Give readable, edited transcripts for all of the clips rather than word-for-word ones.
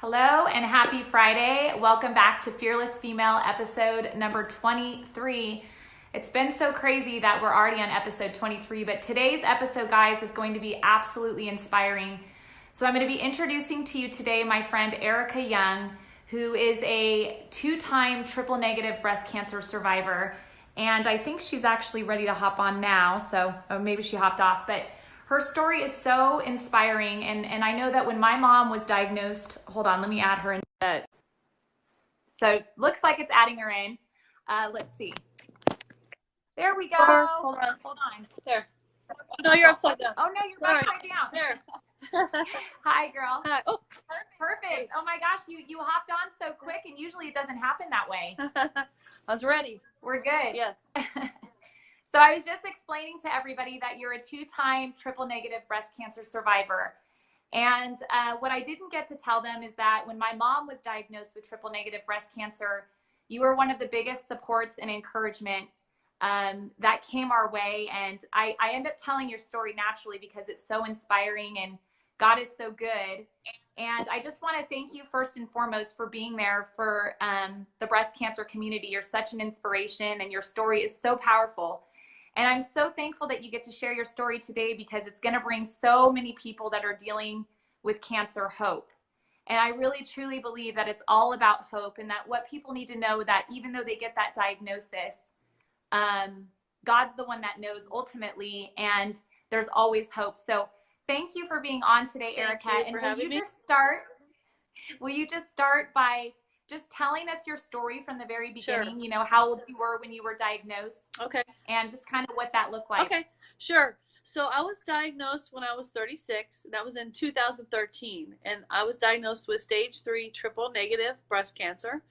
Hello and happy Friday. Welcome back to Fearless Female episode number 23. It's been so crazy that we're already on episode 23, but today's episode, guys, is going to be absolutely inspiring. So I'm going to be introducing to you today my friend Erika Young, who is a two-time triple negative breast cancer survivor. And I think she's actually ready to hop on now, so maybe she hopped off, but her story is so inspiring, and I know that when my mom was diagnosed, hold on, let me add her in. So looks like it's adding her in. Let's see. There we go. Hold on. There. Oh, no, you're upside down. Oh, no, you're upside down. There. Hi, girl. Hi. Oh, perfect. Oh my gosh, you hopped on so quick, and usually it doesn't happen that way. I was ready. We're good. Yes. So I was just explaining to everybody that you're a two-time triple negative breast cancer survivor. And what I didn't get to tell them is that when my mom was diagnosed with triple negative breast cancer, you were one of the biggest supports and encouragement that came our way. And I end up telling your story naturally because it's so inspiring and God is so good. And I just want to thank you first and foremost for being there for the breast cancer community. You're such an inspiration and your story is so powerful. And I'm so thankful that you get to share your story today because it's going to bring so many people that are dealing with cancer hope. And I really, truly believe that it's all about hope and that what people need to know that even though they get that diagnosis, God's the one that knows ultimately, and there's always hope. So thank you for being on today, Erika. And will you just start by just telling us your story from the very beginning, Sure. You know, how old you were when you were diagnosed. Okay. And just kind of what that looked like. Okay, sure. So I was diagnosed when I was 36. That was in 2013. And I was diagnosed with stage 3 triple negative breast cancer.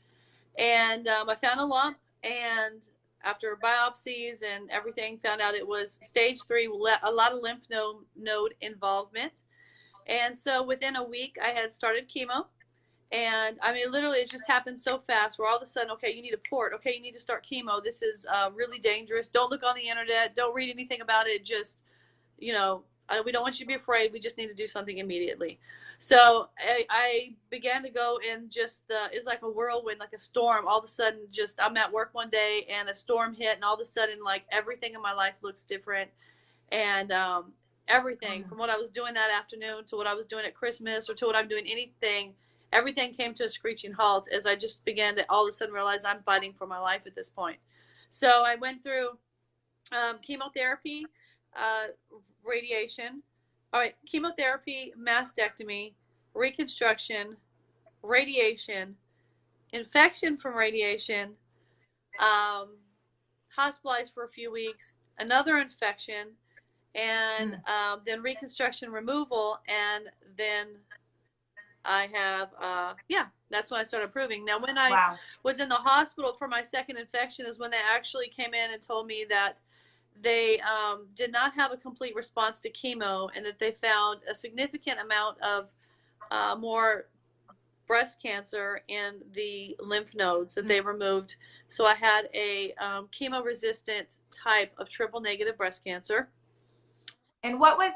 And I found a lump, and after biopsies and everything, found out it was stage 3, a lot of lymph node involvement. And so within a week, I had started chemo. And I mean, literally, it just happened so fast where all of a sudden, okay, you need a port. Okay, you need to start chemo. This is really dangerous. Don't look on the internet. Don't read anything about it. Just, we don't want you to be afraid. We just need to do something immediately. So I began to go in it's like a whirlwind, like a storm. All of a sudden, I'm at work one day and a storm hit, and all of a sudden, like everything in my life looks different. And everything from what I was doing that afternoon to what I was doing at Christmas or to what I'm doing everything came to a screeching halt as I just began to all of a sudden realize I'm fighting for my life at this point. So I went through chemotherapy, chemotherapy, mastectomy, reconstruction, radiation, infection from radiation, hospitalized for a few weeks, another infection, and then reconstruction removal, and then I have, that's when I started improving. Now, when I was in the hospital for my second infection is when they actually came in and told me that they did not have a complete response to chemo and that they found a significant amount of more breast cancer in the lymph nodes that they removed. So I had a chemo-resistant type of triple negative breast cancer. And what was,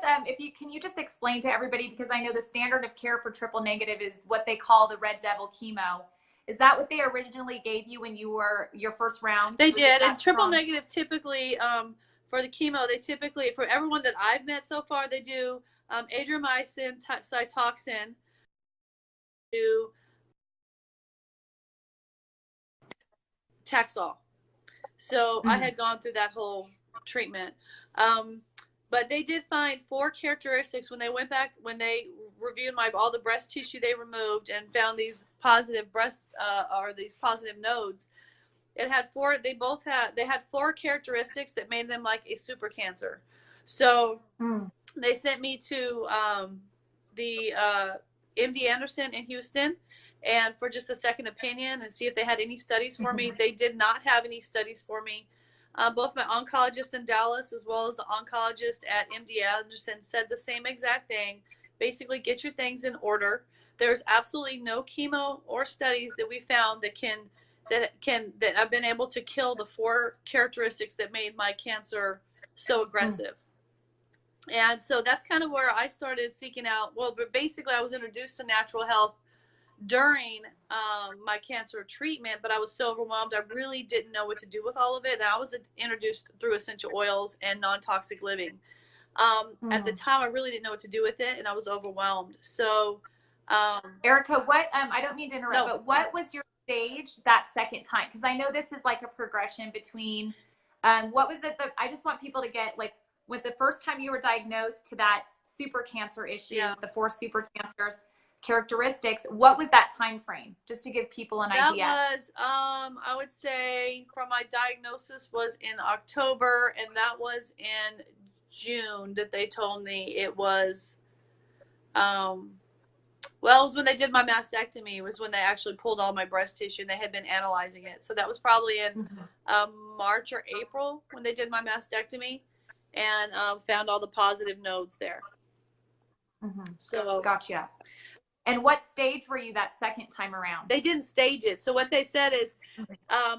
can you just explain to everybody, because I know the standard of care for triple negative is what they call the red devil chemo. Is that what they originally gave you when you were your first round? They did. And triple negative typically, for the chemo, for everyone that I've met so far, they do adriamycin, Cytoxan, do Taxol. So I had gone through that whole treatment. But they did find 4 characteristics when they went back, when they reviewed all the breast tissue they removed and found these positive these positive nodes. It had 4. They had 4 characteristics that made them like a super cancer. So they sent me to the MD Anderson in Houston, and for just a second opinion and see if they had any studies for me. They did not have any studies for me. Both my oncologist in Dallas as well as the oncologist at MD Anderson said the same exact thing. Basically, get your things in order. There's absolutely no chemo or studies that we found that have been able to kill the 4 characteristics that made my cancer so aggressive. And so that's kind of where I started seeking out. Well, but basically I was introduced to natural health during my cancer treatment, but I was so overwhelmed. I really didn't know what to do with all of it. And I was introduced through essential oils and non-toxic living. At the time, I really didn't know what to do with it, and I was overwhelmed. So, Erika, what, I don't mean to interrupt, but what was your stage that second time? Because I know this is like a progression between, what was it that, I just want people to get, like, with the first time you were diagnosed to that super cancer issue, the 4 super cancer characteristics, what was that time frame? Just to give people an idea. That was, I would say from my diagnosis was in October, and that was in June that they told me it was, well, it was when they did my mastectomy. It was when they actually pulled all my breast tissue, and they had been analyzing it. So that was probably in March or April when they did my mastectomy, and found all the positive nodes there. So gotcha. And what stage were you that second time around? They didn't stage it. So what they said is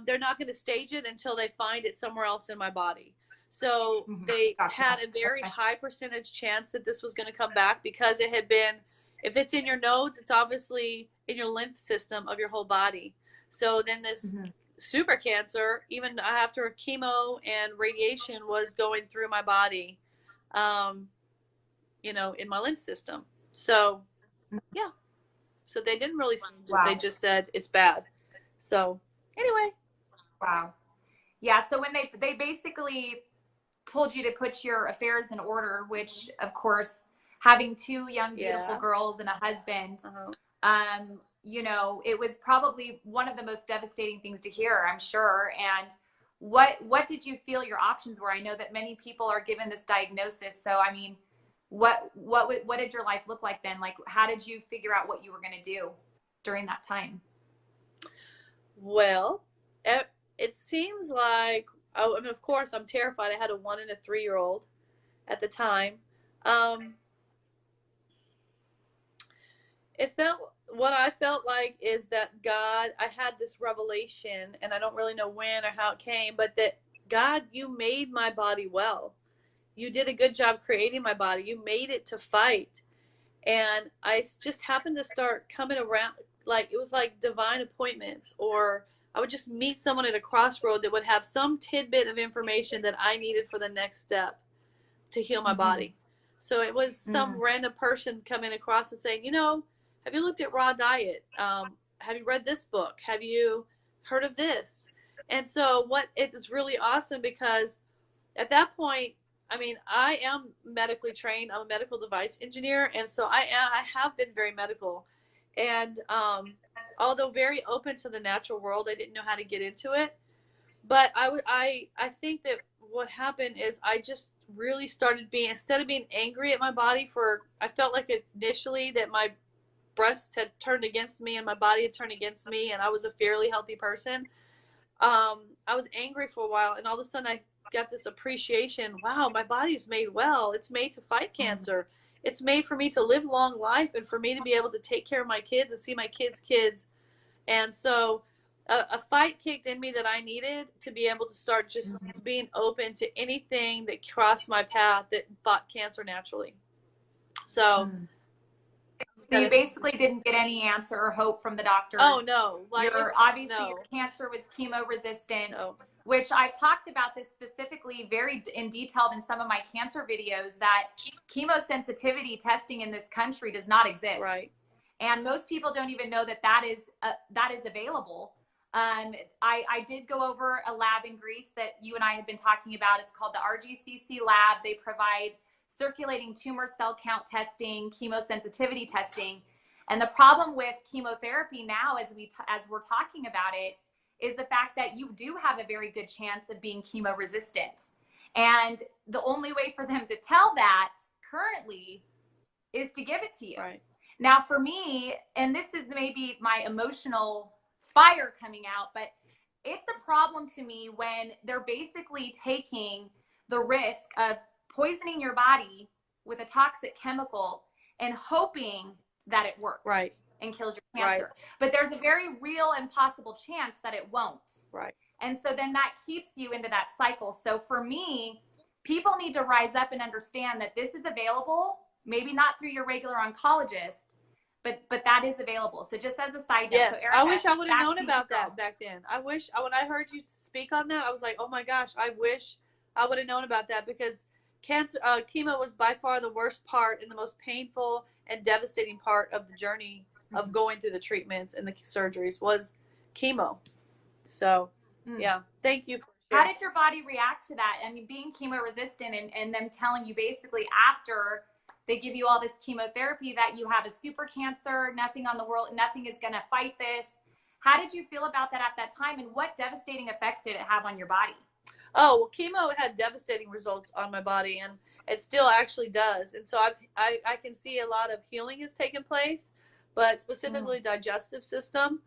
they're not going to stage it until they find it somewhere else in my body. So they had a very high percentage chance that this was going to come back, because it had been, if it's in your nodes, it's obviously in your lymph system of your whole body. So then this super cancer, even after chemo and radiation, was going through my body, you know, in my lymph system. So, yeah. So they didn't really stage it. They just said it's bad. So, anyway. Wow. Yeah, so when they basically told you to put your affairs in order, which, of course, having 2 young, beautiful girls and a husband, you know, it was probably one of the most devastating things to hear, I'm sure. And what did you feel your options were? I know that many people are given this diagnosis. So, I mean, what did your life look like then? Like, how did you figure out what you were going to do during that time? Well, it seems like, oh, and of course I'm terrified. I had a 1 and a 3-year-old at the time. What I felt like is that God, I had this revelation, and I don't really know when or how it came, but that God, you made my body well. You did a good job creating my body. You made it to fight. And I just happened to start coming around, like it was like divine appointments, or I would just meet someone at a crossroad that would have some tidbit of information that I needed for the next step to heal my body. So it was some random person coming across and saying, you know, have you looked at raw diet? Have you read this book? Have you heard of this? And so it is really awesome, because at that point, I mean, I am medically trained. I'm a medical device engineer. And so I have been very medical. And although very open to the natural world, I didn't know how to get into it. But I think that what happened is I just really started being, instead of being angry at my body I felt like initially that my breast had turned against me and my body had turned against me, and I was a fairly healthy person. I was angry for a while, and all of a sudden I got this appreciation. Wow, my body's made well. It's made to fight cancer. It's made for me to live long life, and for me to be able to take care of my kids and see my kids' kids. And so a fight kicked in me that I needed to be able to start just being open to anything that crossed my path that fought cancer naturally. So you basically didn't get any answer or hope from the doctors. Oh, no. Like, obviously your cancer was chemo resistant, which I've talked about this specifically very in detail in some of my cancer videos, that chemosensitivity testing in this country does not exist. Right. And most people don't even know that is available. I did go over a lab in Greece that you and I have been talking about. It's called the RGCC lab. They provide circulating tumor cell count testing, chemosensitivity testing. And the problem with chemotherapy now, as we're talking about it, is the fact that you do have a very good chance of being chemo resistant. And the only way for them to tell that currently is to give it to you. Right. Now, for me, and this is maybe my emotional fire coming out, but it's a problem to me when they're basically taking the risk of poisoning your body with a toxic chemical and hoping that it works and kills your cancer. Right. But there's a very real and possible chance that it won't. Right. And so then that keeps you into that cycle. So for me, people need to rise up and understand that this is available, maybe not through your regular oncologist, but that is available. So just as a side note, Yes, so Erika, I wish I would have known to about you, girl. that back then. I wish, when I heard you speak on that, I was like, oh my gosh, I wish I would have known about that, because chemo was by far the worst part and the most painful and devastating part of the journey of going through the treatments and the surgeries was chemo. So, yeah, thank you for How sharing. did your body react to that? I mean, being chemo resistant and them telling you basically after they give you all this chemotherapy that you have a super cancer, nothing on the world, nothing is going to fight this. How did you feel about that at that time, and what devastating effects did it have on your body? Oh, well, chemo had devastating results on my body, and it still actually does. And so I can see a lot of healing has taken place, but specifically digestive system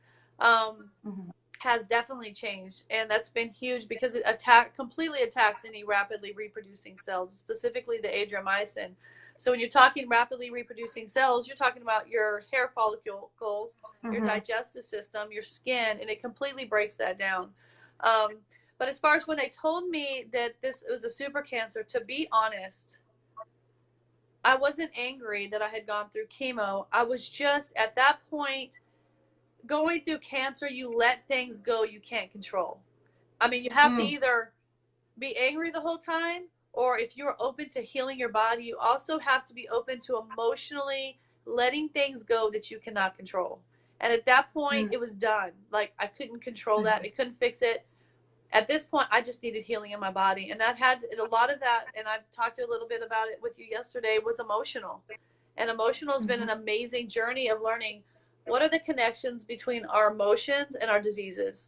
has definitely changed, and that's been huge because it completely attacks any rapidly reproducing cells, specifically the adriamycin. So when you're talking rapidly reproducing cells, you're talking about your hair follicles, your digestive system, your skin, and it completely breaks that down. But as far as when they told me that this was a super cancer, to be honest, I wasn't angry that I had gone through chemo. I was just at that point, going through cancer, you let things go you can't control. I mean, you have to either be angry the whole time, or if you're open to healing your body, you also have to be open to emotionally letting things go that you cannot control. And at that point, it was done. Like, I couldn't control that. I couldn't fix it. At this point, I just needed healing in my body. And that had a lot of that, and I've talked a little bit about it with you yesterday, was emotional. And emotional has been an amazing journey of learning what are the connections between our emotions and our diseases.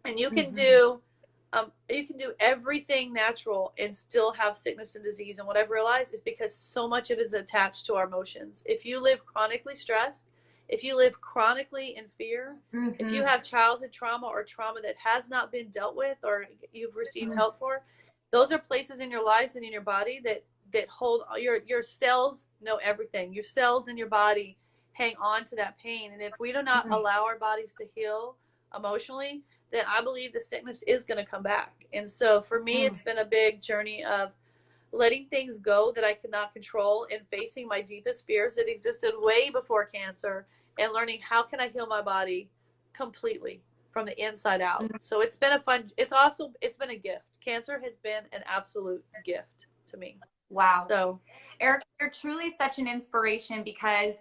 And you can do everything natural and still have sickness and disease. And what I've realized is because so much of it is attached to our emotions. If you live chronically stressed, if you live chronically in fear, if you have childhood trauma or trauma that has not been dealt with or you've received help for, those are places in your lives and in your body that hold your cells know everything. Your cells in your body hang on to that pain. And if we do not allow our bodies to heal emotionally, then I believe the sickness is going to come back. And so for me, it's been a big journey of letting things go that I could not control and facing my deepest fears that existed way before cancer and learning how can I heal my body completely from the inside out. So it's been it's been a gift. Cancer has been an absolute gift to me. Wow. So, Erika, you're truly such an inspiration because,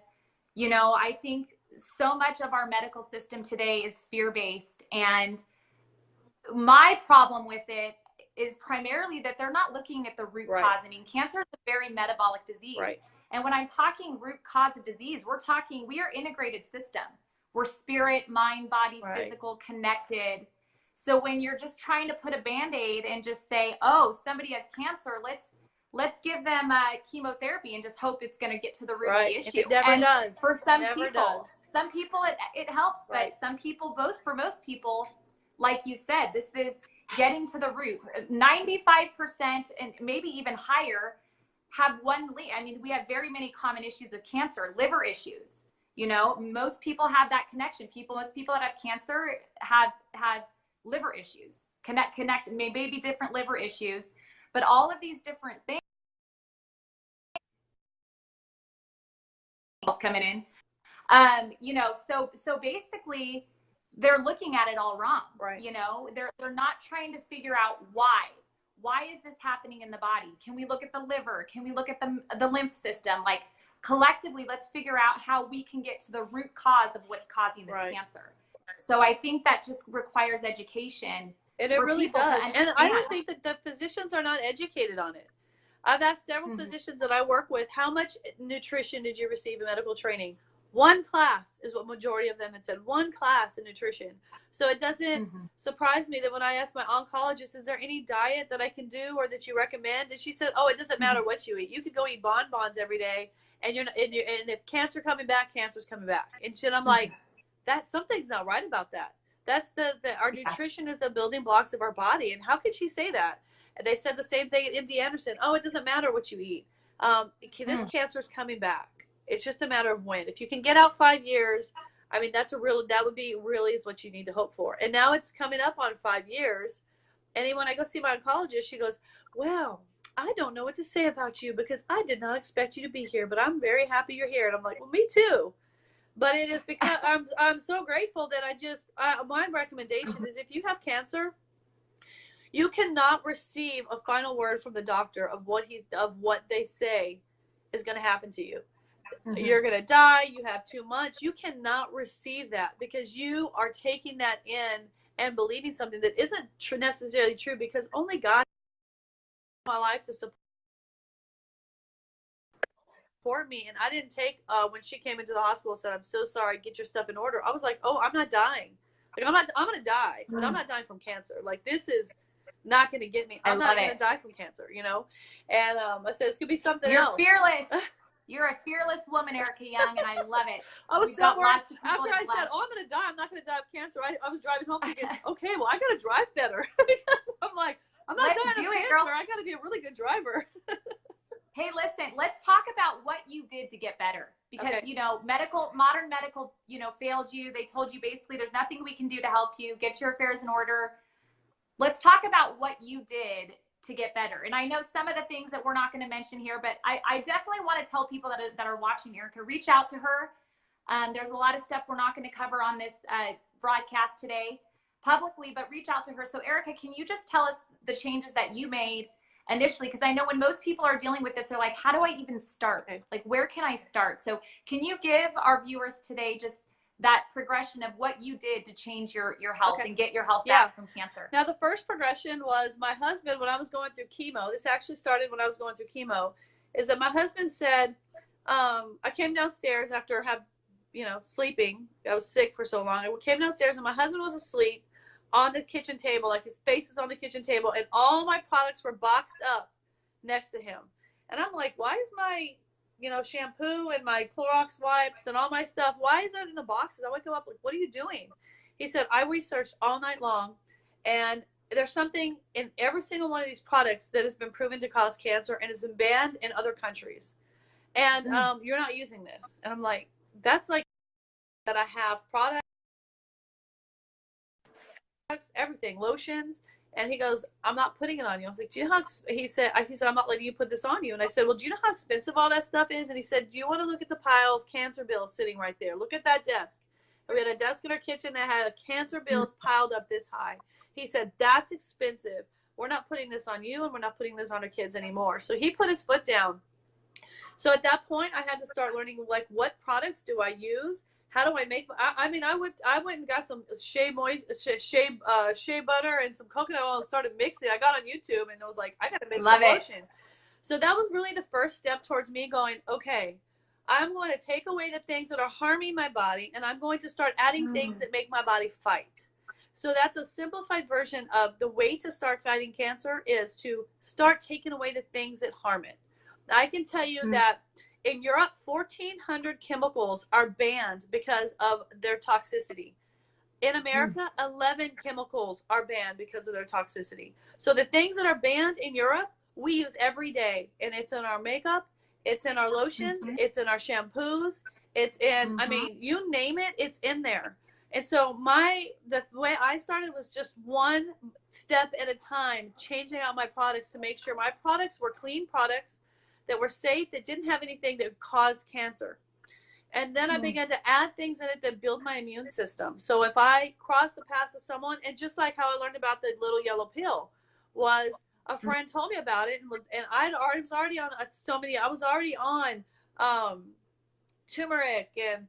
you know, I think so much of our medical system today is fear-based. And my problem with it is primarily that they're not looking at the root cause. I mean, cancer is a very metabolic disease. And when I'm talking root cause of disease, we are integrated system. We're spirit, mind, body, physical, connected. So when you're just trying to put a Band-Aid and just say, oh, somebody has cancer, let's give them chemotherapy and just hope it's going to get to the root of the issue. It never does. For some people it helps, but some people, for most people, like you said, this is getting to the root. 95% and maybe even higher have I mean, we have very many common issues of cancer, liver issues. You know, most people have that connection. Most people that have cancer have liver issues, maybe different liver issues, but all of these different things coming in. You know, so basically they're looking at it all wrong. You know, they're not trying to figure out why is this happening in the body? Can we look at the liver? Can we look at the lymph system? Like, collectively, let's figure out how we can get to the root cause of what's causing this cancer. So I think that just requires education. And it really does. And I don't think that the physicians are not educated on it. I've asked several physicians that I work with, how much nutrition did you receive in medical training? One class is what majority of them had said. One class in nutrition. So it doesn't surprise me that when I asked my oncologist, is there any diet that I can do or that you recommend? And she said, oh, it doesn't matter what you eat. You could go eat bonbons every day, and and if cancer coming back, cancer's coming back. And shit, I'm like, that something's not right about that. That's our nutrition is the building blocks of our body. And how could she say that? And they said the same thing at MD Anderson. Oh, it doesn't matter what you eat. This cancer is coming back. It's just a matter of when. If you can get out 5 years, I mean, that would be really is what you need to hope for. And now it's coming up on 5 years. And then when I go see my oncologist, she goes, well, I don't know what to say about you because I did not expect you to be here, but I'm very happy you're here. And I'm like, well, me too. But it is because I'm so grateful that my recommendation is if you have cancer, you cannot receive a final word from the doctor of what they say is going to happen to you. You're going to die. You have 2 months. You cannot receive that because you are taking that in and believing something that isn't necessarily true, because only God in my life to support me. And I didn't take, when she came into the hospital and said, I'm so sorry, get your stuff in order. I was like, oh, I'm not dying. Like, I'm going to die, but I'm not dying from cancer. Like, this is not going to get me. I'm not going to die from cancer, you know? And I said, it's going to be something else. You're fearless. You're a fearless woman, Erika Young, and I love it. I was so worried. After I said, oh, I'm going to die, I'm not going to die of cancer, I was driving home thinking, okay, well, I got to drive better. Because I'm like, I'm not dying of cancer. Girl. I got to be a really good driver. Hey, listen, let's talk about what you did to get better. Because, you know, modern medical, you know, failed you. They told you basically there's nothing we can do to help you. Get your affairs in order. Let's talk about what you did to get better. And I know some of the things that we're not going to mention here, but I definitely want to tell people that are watching Erika, reach out to her. There's a lot of stuff we're not going to cover on this broadcast today publicly, but reach out to her. So Erika, can you just tell us the changes that you made initially? Because I know when most people are dealing with this, they're like, how do I even start? Like, where can I start? So can you give our viewers today just that progression of what you did to change your health and get your health back from cancer? Now, the first progression was my husband, when I was going through chemo, this actually started when I was going through chemo, is that my husband said, I came downstairs after sleeping. I was sick for so long. I came downstairs and my husband was asleep on the kitchen table, like his face was on the kitchen table, and all my products were boxed up next to him. And I'm like, why is my shampoo and my Clorox wipes and all my stuff, why is that in the boxes? I wake him up like, what are you doing? He said, I researched all night long, and there's something in every single one of these products that has been proven to cause cancer, and it's been banned in other countries. And you're not using this. And I'm like, that's like that I have products, everything, lotions. And he goes, I'm not putting it on you. I was like, do you know how, he said, I'm not letting you put this on you. And I said, well, do you know how expensive all that stuff is? And he said, do you want to look at the pile of cancer bills sitting right there? Look at that desk. And we had a desk in our kitchen that had cancer bills piled up this high. He said, that's expensive. We're not putting this on you, and we're not putting this on our kids anymore. So he put his foot down. So at that point, I had to start learning, like, what products do I use? How do I make? I went and got some shea butter and some coconut oil and started mixing. I got on YouTube and I was like, I got to make some lotion. So that was really the first step towards me going, okay, I'm going to take away the things that are harming my body, and I'm going to start adding things that make my body fight. So that's a simplified version of the way to start fighting cancer, is to start taking away the things that harm it. I can tell you that in Europe, 1,400 chemicals are banned because of their toxicity. In America, 11 chemicals are banned because of their toxicity. So the things that are banned in Europe, we use every day. And it's in our makeup, it's in our lotions, it's in our shampoos, it's in, I mean, you name it, it's in there. And so the way I started was just one step at a time, changing out my products to make sure my products were clean products, that were safe, that didn't have anything that caused cancer. And then I began to add things in it that build my immune system. So if I cross the path of someone, and just like how I learned about the little yellow pill, was a friend told me about it, and I was already on so many. I was already on turmeric and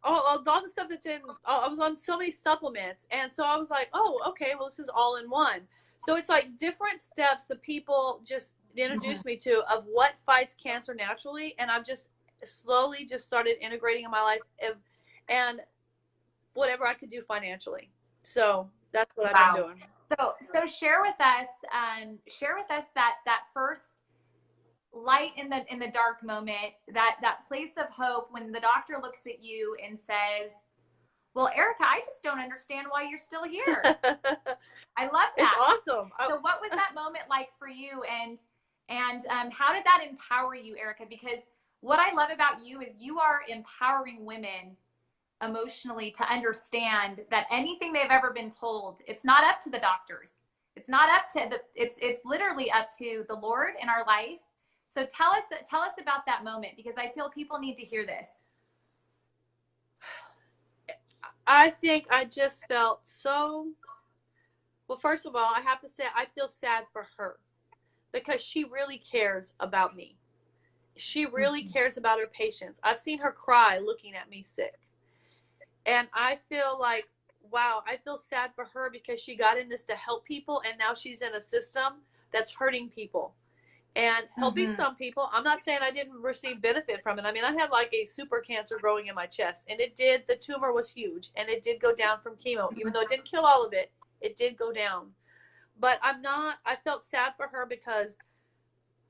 all the stuff that's in. I was on so many supplements, and so I was like, oh, okay, well, this is all in one. So it's like different steps that people just introduced me to of what fights cancer naturally, and I've just slowly just started integrating in my life and whatever I could do financially. So that's what I've been doing. So share with us that first light in the dark moment, that place of hope when the doctor looks at you and says, well, Erika, I just don't understand why you're still here. I love that. It's awesome. So what was that moment like for you? And how did that empower you, Erika? Because what I love about you is you are empowering women emotionally to understand that anything they've ever been told, it's not up to the doctors. It's not up to it's literally up to the Lord in our life. So tell us about that moment, because I feel people need to hear this. I think I just felt so, well, first of all, I have to say I feel sad for her because she really cares about me. She really cares about her patients. I've seen her cry looking at me sick. And I feel like, wow, I feel sad for her because she got in this to help people, and now she's in a system that's hurting people and helping some people. I'm not saying I didn't receive benefit from it. I mean, I had like a super cancer growing in my chest, and the tumor was huge, and it did go down from chemo. Even though it didn't kill all of it, it did go down. But I felt sad for her because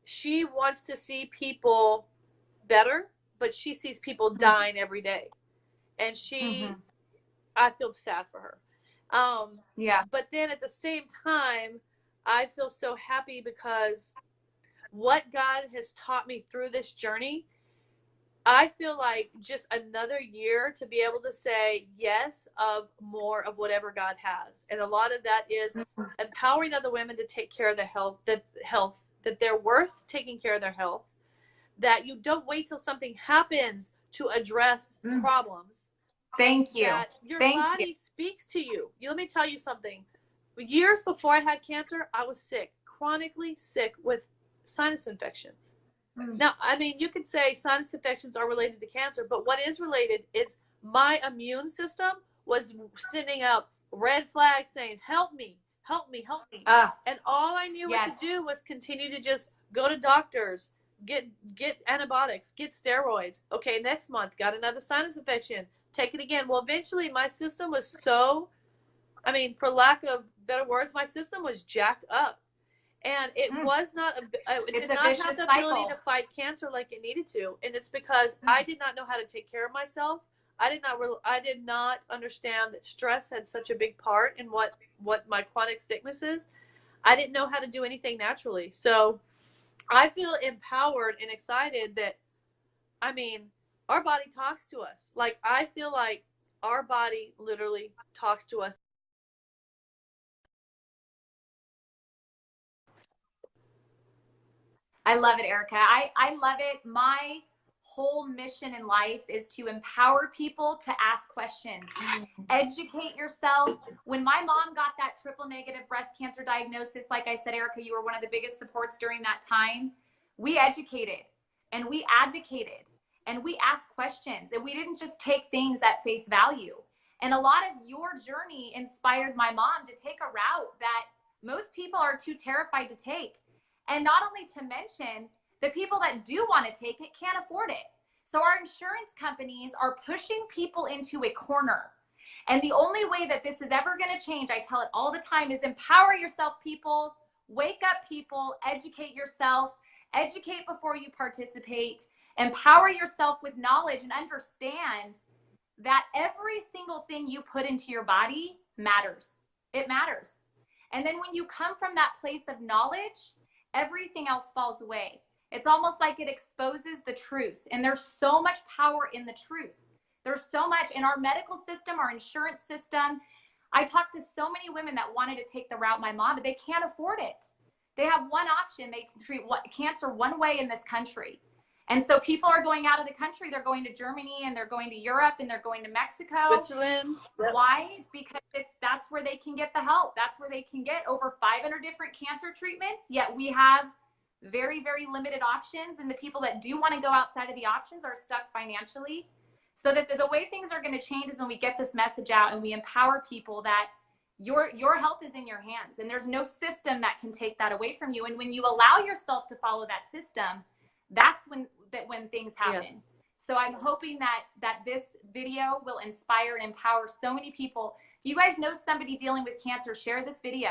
she wants to see people better, but she sees people dying every day. And I feel sad for her. Yeah. But then at the same time, I feel so happy because what God has taught me through this journey, I feel like just another year to be able to say yes of more of whatever God has. And a lot of that is empowering other women to take care of their health, that they're worth taking care of their health, that you don't wait till something happens to address problems. Thank you. That your body speaks to you. Let me tell you something. Years before I had cancer, I was sick, chronically sick with sinus infections. Now, I mean, you could say sinus infections are related to cancer, but what is related is my immune system was sending out red flags saying, help me, help me, help me. And all I knew what to do was continue to just go to doctors, get antibiotics, get steroids. Okay, next month, got another sinus infection. Take it again. Well, eventually my system was so, I mean, for lack of better words, my system was jacked up. And it was not, it did not have the ability to fight cancer like it needed to. And it's because I did not know how to take care of myself. I did not understand that stress had such a big part in what my chronic sickness is. I didn't know how to do anything naturally. So I feel empowered and excited that, I mean, our body talks to us. Like, I feel like our body literally talks to us. I love it, Erika. I love it. My whole mission in life is to empower people to ask questions, educate yourself. When my mom got that triple negative breast cancer diagnosis, like I said, Erika, you were one of the biggest supports during that time. We educated and we advocated and we asked questions, and we didn't just take things at face value. And a lot of your journey inspired my mom to take a route that most people are too terrified to take. And not only to mention, the people that do want to take it can't afford it. So our insurance companies are pushing people into a corner. And the only way that this is ever going to change, I tell it all the time, is empower yourself, people. Wake up, people. Educate yourself. Educate before you participate. Empower yourself with knowledge, and understand that every single thing you put into your body matters. It matters. And then when you come from that place of knowledge, everything else falls away. It's almost like it exposes the truth. And there's so much power in the truth. There's so much in our medical system, our insurance system. I talked to so many women that wanted to take the route my mom, but they can't afford it. They have one option. They can treat cancer one way in this country. And so people are going out of the country. They're going to Germany, and they're going to Europe, and they're going to Mexico. Switzerland. Why? Because that's where they can get the help. That's where they can get over 500 different cancer treatments. Yet we have very, very limited options. And the people that do want to go outside of the options are stuck financially. So that the way things are going to change is when we get this message out and we empower people that your health is in your hands, and there's no system that can take that away from you. And when you allow yourself to follow that system, that's when things happen. Yes. So I'm hoping that this video will inspire and empower so many people. If you guys know somebody dealing with cancer, share this video.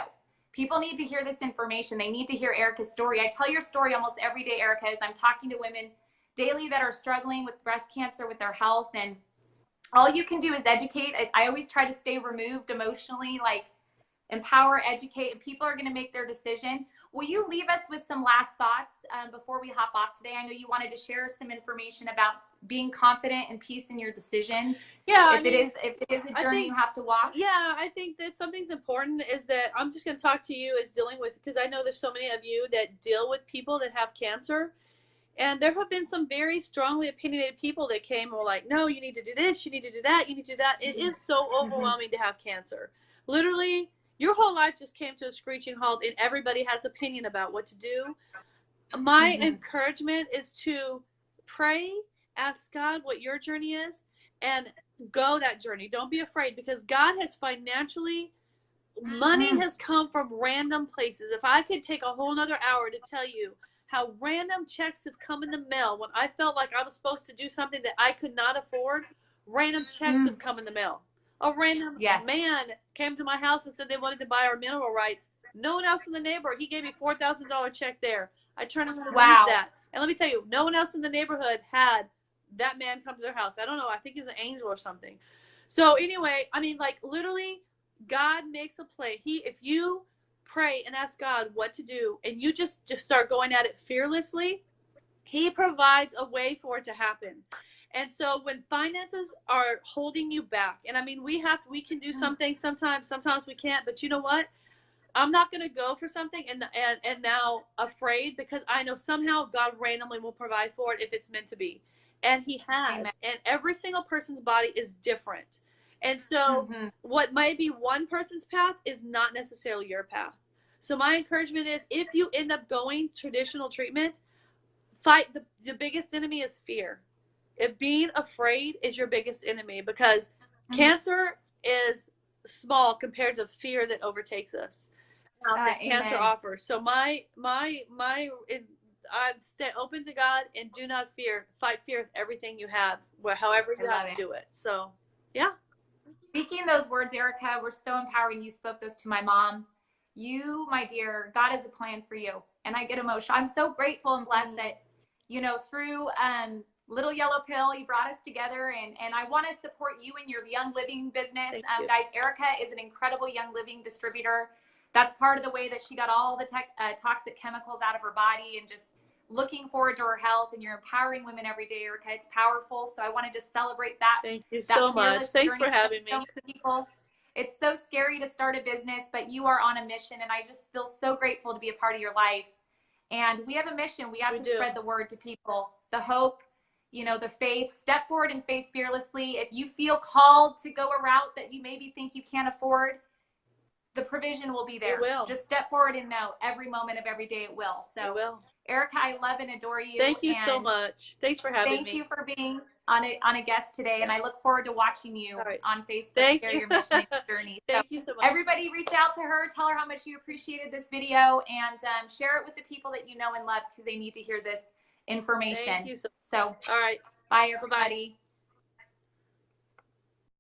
People need to hear this information. They need to hear Erika's story. I tell your story almost every day, Erika, as I'm talking to women daily that are struggling with breast cancer, with their health. And all you can do is educate. I always try to stay removed emotionally, like empower, educate, and people are going to make their decision. Will you leave us with some last thoughts before we hop off today? I know you wanted to share some information about being confident and peace in your decision. Yeah, if it is a journey you have to walk. Yeah, I think that something's important is that I'm just going to talk to you as dealing with, because I know there's so many of you that deal with people that have cancer. And there have been some very strongly opinionated people that came and were like, no, you need to do this, you need to do that, you need to do that. It is so overwhelming to have cancer. Literally, your whole life just came to a screeching halt, and everybody has opinion about what to do. My encouragement is to pray, ask God what your journey is, and go that journey. Don't be afraid, because God has financially, money has come from random places. If I could take a whole nother hour to tell you how random checks have come in the mail when I felt like I was supposed to do something that I could not afford, random checks have come in the mail. A random man came to my house and said they wanted to buy our mineral rights. No one else in the neighborhood. He gave me $4,000 check there. I turned around and released that. And let me tell you, no one else in the neighborhood had that man come to their house. I don't know. I think he's an angel or something. So anyway, I mean, like, literally, God makes a play. If you pray and ask God what to do, and you just start going at it fearlessly, he provides a way for it to happen. And so when finances are holding you back, and I mean, we can do something sometimes we can't, but you know what? I'm not going to go for something and now afraid, because I know somehow God randomly will provide for it if it's meant to be. And he has. Amen. And every single person's body is different. And so what might be one person's path is not necessarily your path. So my encouragement is, if you end up going traditional treatment, fight. The biggest enemy is fear. If being afraid is your biggest enemy, because cancer is small compared to fear that overtakes us. That cancer offers. So I'm stay open to God and do not fear. Fight fear with everything you have, however you have to do it. So, yeah. Speaking those words, Erika, were so empowering. You spoke this to my mom. You, my dear, God has a plan for you. And I get emotional. I'm so grateful and blessed that, you know, through Little Yellow Pill, you brought us together. And I want to support you in your Young Living business. Guys, Erika is an incredible Young Living distributor. That's part of the way that she got all the toxic chemicals out of her body, and just looking forward to her health. And you're empowering women every day, Erika. It's powerful. So I want to just celebrate that. Thank you so much. Thanks for having me. People. It's so scary to start a business, but you are on a mission, and I just feel so grateful to be a part of your life. And we have a mission. We have to spread the word to people, the hope, you know, the faith. Step forward in faith fearlessly. If you feel called to go a route that you maybe think you can't afford, the provision will be there. It will. Just step forward and know every moment of every day it will. So, Erika, I love and adore you. Thank you so much. Thanks for having me. Thank you for being on a guest today, and I look forward to watching you on Facebook share your mission and journey. Thank you so much. Everybody reach out to her, tell her how much you appreciated this video, and share it with the people that you know and love, because they need to hear this information. Thank you so all right. Bye, everybody.